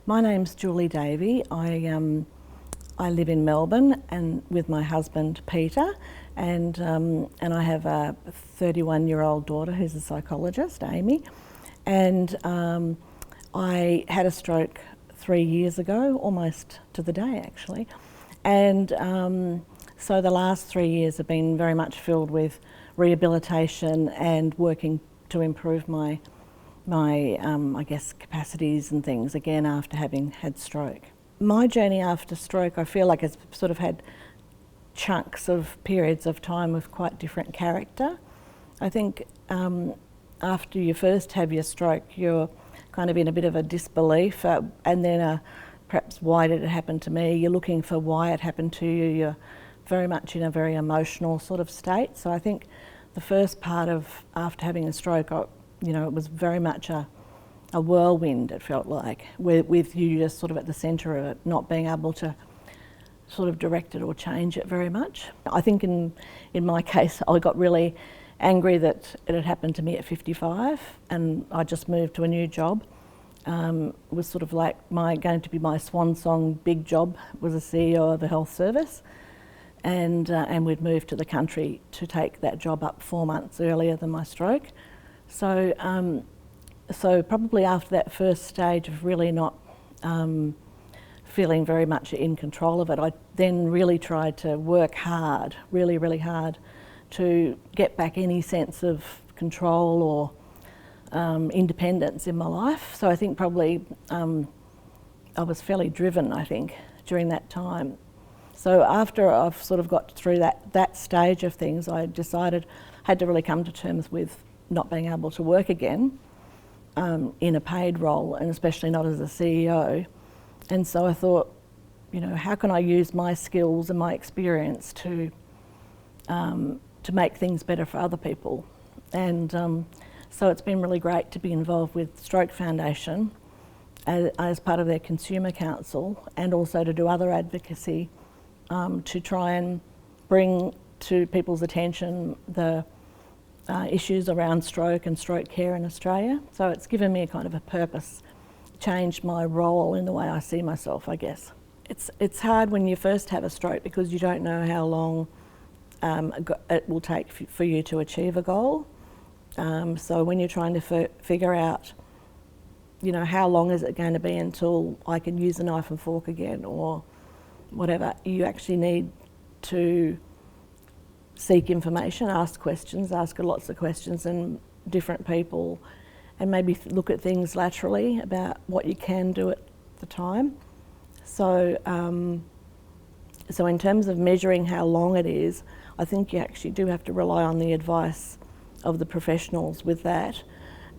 My name's Julie Davey. I live in Melbourne and with my husband Peter, and I have a 31-year-old daughter who's a psychologist, Amy. And I had a stroke 3 years ago, almost to the day actually. And so the last 3 years have been very much filled with rehabilitation and working to improve my I guess capacities and things again after having had stroke. My journey after stroke, I feel like has sort of had chunks of periods of time with quite different character. I think after you first have your stroke, you're kind of in a bit of a disbelief and then perhaps why did it happen to me? You're looking for why it happened to you. You're very much in a very emotional sort of state. So I think the first part of after having a stroke, it was very much a whirlwind, it felt like, with you just sort of at the centre of it, not being able to sort of direct it or change it very much. I think in my case, I got really angry that it had happened to me at 55 and I just moved to a new job. It was sort of like going to be my swan song big job was a CEO of a health service, and we'd moved to the country to take that job up 4 months earlier than my stroke. So probably after that first stage of really not feeling very much in control of it, I then really tried to work hard, really, really hard, to get back any sense of control or independence in my life. So I think probably I was fairly driven, I think, during that time. So after I've sort of got through that stage of things, I decided I had to really come to terms with not being able to work again in a paid role, and especially not as a CEO. And so I thought, how can I use my skills and my experience to make things better for other people? And so it's been really great to be involved with Stroke Foundation as part of their Consumer Council, and also to do other advocacy to try and bring to people's attention the issues around stroke and stroke care in Australia. So it's given me a kind of a purpose, changed my role in the way I see myself, I guess. It's hard when you first have a stroke because you don't know how long it will take for you to achieve a goal. So when you're trying to figure out, how long is it going to be until I can use a knife and fork again or whatever, you actually need to seek information, ask lots of questions and different people, and maybe look at things laterally about what you can do at the time. So in terms of measuring how long it is, I think you actually do have to rely on the advice of the professionals with that.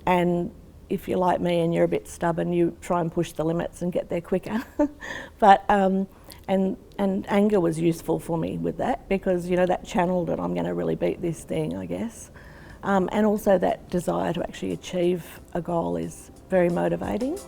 And if you're like me and you're a bit stubborn, you try and push the limits and get there quicker. But and anger was useful for me with that because, that channeled it, I'm going to really beat this thing, I guess. And also that desire to actually achieve a goal is very motivating.